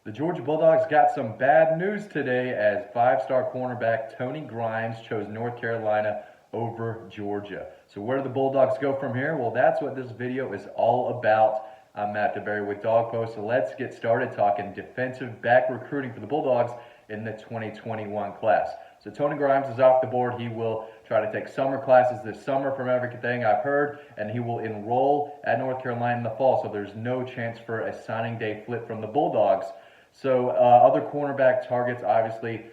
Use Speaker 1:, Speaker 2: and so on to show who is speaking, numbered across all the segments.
Speaker 1: The Georgia Bulldogs got some bad news today as five-star cornerback Tony Grimes chose North Carolina over Georgia. So where do the Bulldogs go from here? Well, that's what this video is all about. I'm Matt DeBary with Dawg Post, so let's get started talking defensive back recruiting for the Bulldogs in the 2021 class. So Tony Grimes is off the board. He will try to take summer classes this summer from everything I've heard, and he will enroll at North Carolina in the fall, so there's no chance for a signing day flip from the Bulldogs. So other cornerback targets, obviously,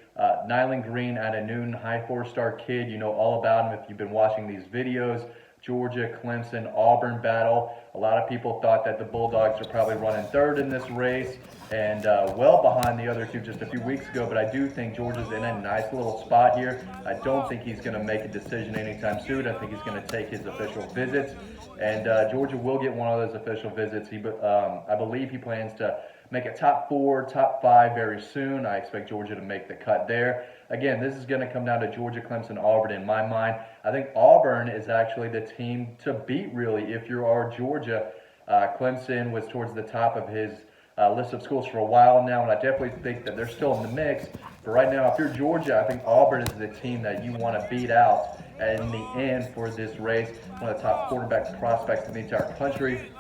Speaker 1: Nyland Green at a Newton, high four-star kid. You know all about him if you've been watching these videos. Georgia, Clemson, Auburn battle. A lot of people thought that the Bulldogs are probably running third in this race and well behind the other two just a few weeks ago, but I do think Georgia's in a nice little spot here. I don't think he's going to make a decision anytime soon. I think he's going to take his official visits, and Georgia will get one of those official visits. I believe he plans to make a top 4, top 5 very soon. I expect Georgia to make the cut there. Again, this is going to come down to Georgia, Clemson, Auburn in my mind. I think Auburn is actually the team to beat, really, if you are Georgia. Clemson was towards the top of his list of schools for a while now, and I definitely think that they're still in the mix. But right now, if you're Georgia, I think Auburn is the team that you want to beat out in the end for this race. One of the top quarterback prospects in the entire country.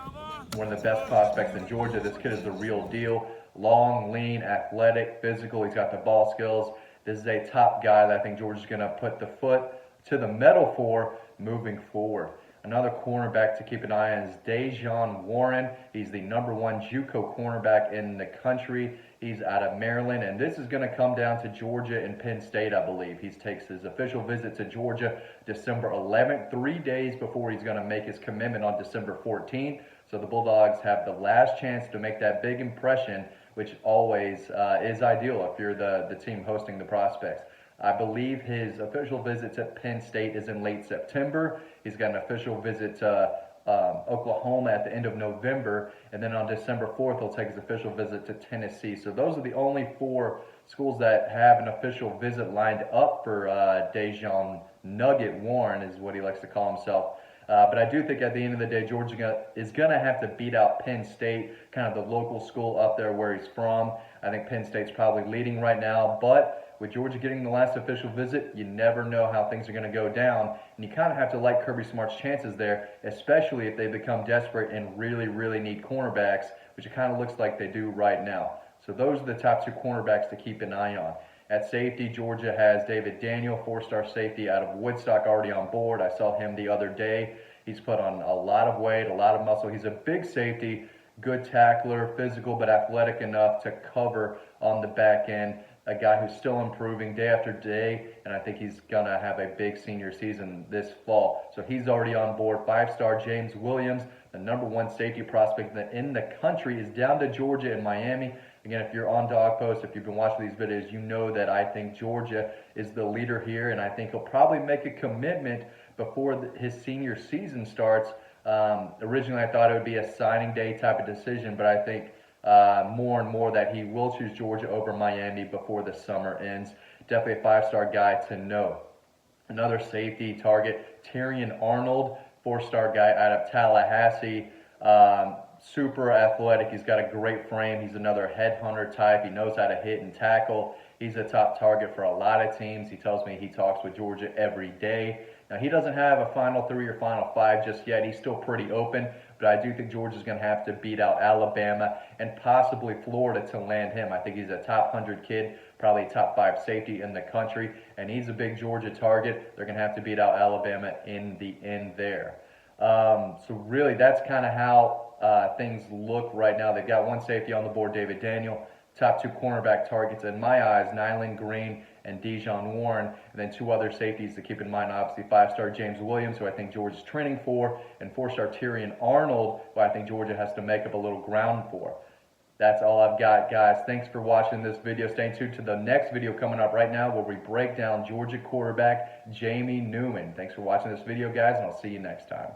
Speaker 1: One of the best prospects in Georgia. This kid is the real deal. Long, lean, athletic, physical. He's got the ball skills. This is a top guy that I think Georgia's going to put the foot to the metal for moving forward. Another cornerback to keep an eye on is Dejon Warren. He's the #1 JUCO cornerback in the country. He's out of Maryland, and this is going to come down to Georgia and Penn State, I believe. He takes his official visit to Georgia December 11th, 3 days before he's going to make his commitment on December 14th. So the Bulldogs have the last chance to make that big impression, which always is ideal if you're the team hosting the prospects. I believe his official visit to Penn State is in late September. He's got an official visit to Oklahoma at the end of November, and then on December 4th, he'll take his official visit to Tennessee. So those are the only 4 schools that have an official visit lined up for Dejon Nugget Warren, is what he likes to call himself. But I do think at the end of the day, Georgia is going to have to beat out Penn State, kind of the local school up there where he's from. I think Penn State's probably leading right now, but with Georgia getting the last official visit, you never know how things are going to go down. And you kind of have to like Kirby Smart's chances there, especially if they become desperate and really, really need cornerbacks, which it kind of looks like they do right now. So those are the top 2 cornerbacks to keep an eye on. At safety, Georgia has David Daniel, 4-star safety out of Woodstock, already on board. I saw him the other day. He's put on a lot of weight, a lot of muscle. He's a big safety, good tackler, physical but athletic enough to cover on the back end. A guy who's still improving day after day, and I think he's going to have a big senior season this fall. So he's already on board. 5-star James Williams, the #1 safety prospect in the country, is down to Georgia and Miami. Again, if you're on Dawg Post, if you've been watching these videos, you know that I think Georgia is the leader here, and I think he'll probably make a commitment before his senior season starts. Originally, I thought it would be a signing day type of decision, but I think more and more that he will choose Georgia over Miami before the summer ends. Definitely a 5-star guy to know. Another safety target, Terrion Arnold, 4-star guy out of Tallahassee. Super athletic. He's got a great frame. He's another headhunter type. He knows how to hit and tackle. He's a top target for a lot of teams. He tells me he talks with Georgia every day. Now, he doesn't have a Final 3 or Final 5 just yet. He's still pretty open, but I do think Georgia's going to have to beat out Alabama and possibly Florida to land him. I think he's a top 100 kid, probably a top 5 safety in the country, and he's a big Georgia target. They're going to have to beat out Alabama in the end there. So really, that's kind of how things look right now. They've got 1 safety on the board, David Daniel. Top 2 cornerback targets in my eyes, Nyland Green and Dejon Warren, and then 2 other safeties to keep in mind. Obviously, 5-star James Williams, who I think Georgia's training for, and 4-star Terrion Arnold, who I think Georgia has to make up a little ground for. That's all I've got, guys. Thanks for watching this video. Stay tuned to the next video coming up right now where we break down Georgia quarterback Jamie Newman. Thanks for watching this video, guys, and I'll see you next time.